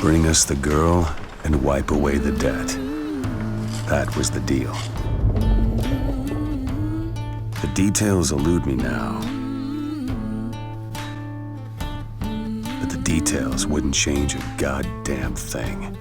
Bring us the girl and wipe away the debt. That was the deal. The details elude me now. But the details wouldn't change a goddamn thing.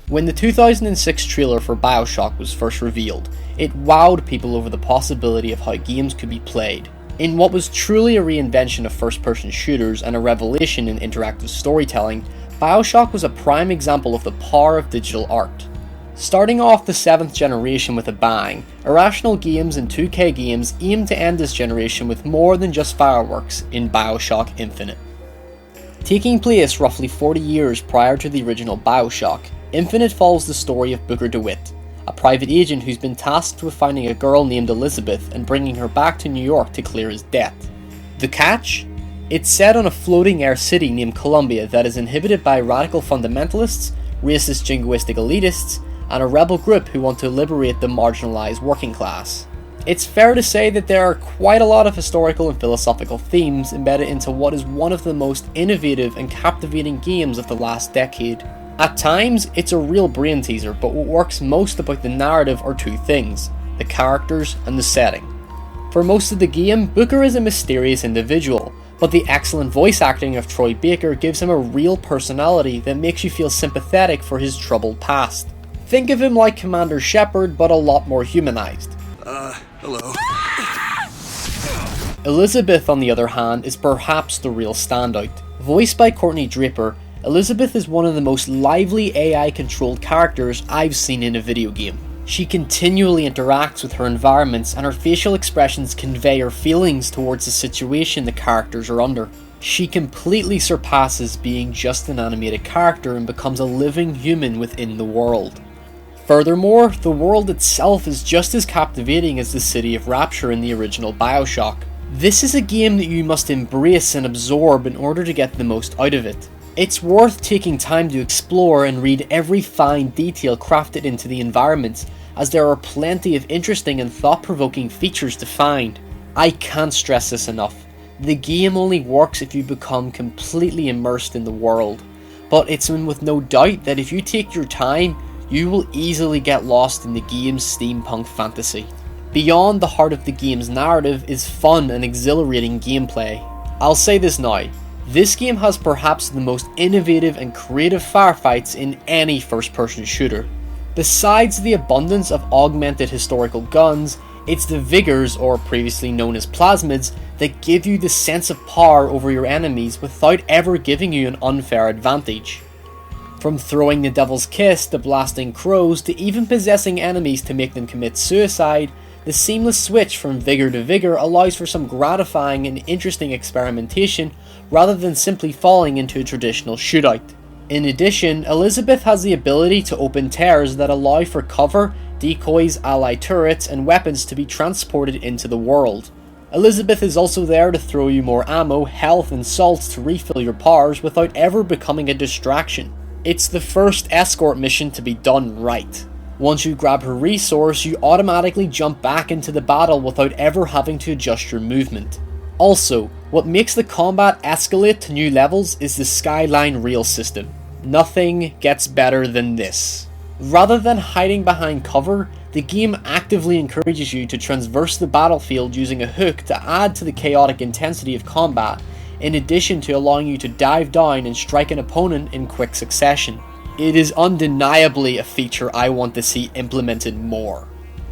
When the 2006 trailer for BioShock was first revealed, it wowed people over the possibility of how games could be played. In what was truly a reinvention of first-person shooters and a revelation in interactive storytelling, BioShock was a prime example of the power of digital art. Starting off the 7th generation with a bang, Irrational Games and 2K Games aimed to end this generation with more than just fireworks in BioShock Infinite. Taking place roughly 40 years prior to the original BioShock, Infinite follows the story of Booker DeWitt, a private agent who's been tasked with finding a girl named Elizabeth and bringing her back to New York to clear his debt. The catch? It's set on a floating air city named Columbia that is inhabited by radical fundamentalists, racist jingoistic elitists, and a rebel group who want to liberate the marginalised working class. It's fair to say that there are quite a lot of historical and philosophical themes embedded into what is one of the most innovative and captivating games of the last decade. At times, it's a real brain teaser, but what works most about the narrative are two things: the characters and the setting. For most of the game, Booker is a mysterious individual, but the excellent voice acting of Troy Baker gives him a real personality that makes you feel sympathetic for his troubled past. Think of him like Commander Shepard, but a lot more humanized. Hello. Elizabeth, on the other hand, is perhaps the real standout. Voiced by Courtney Draper, Elizabeth is one of the most lively AI-controlled characters I've seen in a video game. She continually interacts with her environments, and her facial expressions convey her feelings towards the situation the characters are under. She completely surpasses being just an animated character and becomes a living human within the world. Furthermore, the world itself is just as captivating as the city of Rapture in the original BioShock. This is a game that you must embrace and absorb in order to get the most out of it. It's worth taking time to explore and read every fine detail crafted into the environments, as there are plenty of interesting and thought-provoking features to find. I can't stress this enough. The game only works if you become completely immersed in the world, but it's with no doubt that if you take your time, you will easily get lost in the game's steampunk fantasy. Beyond the heart of the game's narrative is fun and exhilarating gameplay. I'll say this now. This game has perhaps the most innovative and creative firefights in any first-person shooter. Besides the abundance of augmented historical guns, it's the vigors, or previously known as plasmids, that give you the sense of power over your enemies without ever giving you an unfair advantage. From throwing the devil's kiss to blasting crows to even possessing enemies to make them commit suicide, the seamless switch from vigor to vigor allows for some gratifying and interesting experimentation rather than simply falling into a traditional shootout. In addition, Elizabeth has the ability to open tears that allow for cover, decoys, ally turrets, and weapons to be transported into the world. Elizabeth is also there to throw you more ammo, health, and salts to refill your powers without ever becoming a distraction. It's the first escort mission to be done right. Once you grab her resource, you automatically jump back into the battle without ever having to adjust your movement. Also, what makes the combat escalate to new levels is the skyline rail system. Nothing gets better than this. Rather than hiding behind cover, the game actively encourages you to traverse the battlefield using a hook to add to the chaotic intensity of combat, in addition to allowing you to dive down and strike an opponent in quick succession. It is undeniably a feature I want to see implemented more.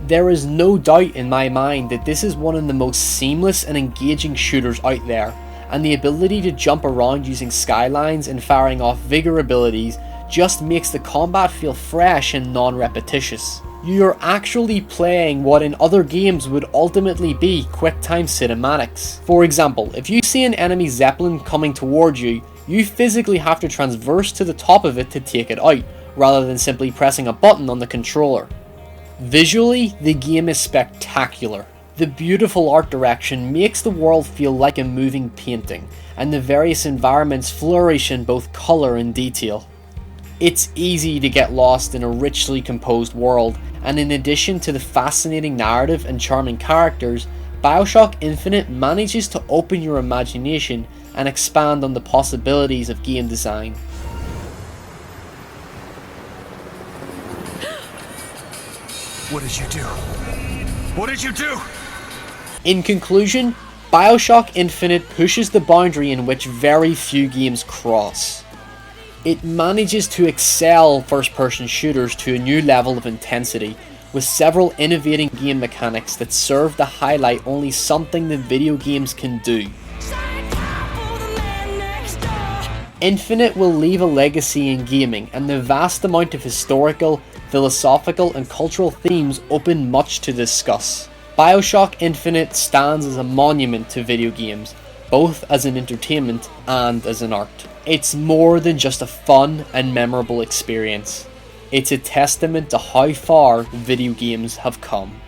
There is no doubt in my mind that this is one of the most seamless and engaging shooters out there, and the ability to jump around using skylines and firing off vigor abilities just makes the combat feel fresh and non-repetitious. You're actually playing what in other games would ultimately be quick-time cinematics. For example, if you see an enemy zeppelin coming towards you, you physically have to transverse to the top of it to take it out, rather than simply pressing a button on the controller. Visually, the game is spectacular. The beautiful art direction makes the world feel like a moving painting, and the various environments flourish in both colour and detail. It's easy to get lost in a richly composed world, and in addition to the fascinating narrative and charming characters, BioShock Infinite manages to open your imagination and expand on the possibilities of game design. What did you do? What did you do? In conclusion, BioShock Infinite pushes the boundary in which very few games cross. It manages to excel first-person shooters to a new level of intensity, with several innovating game mechanics that serve to highlight only something that video games can do. Infinite will leave a legacy in gaming, and the vast amount of historical, philosophical and cultural themes open much to discuss. BioShock Infinite stands as a monument to video games, both as an entertainment and as an art. It's more than just a fun and memorable experience. It's a testament to how far video games have come.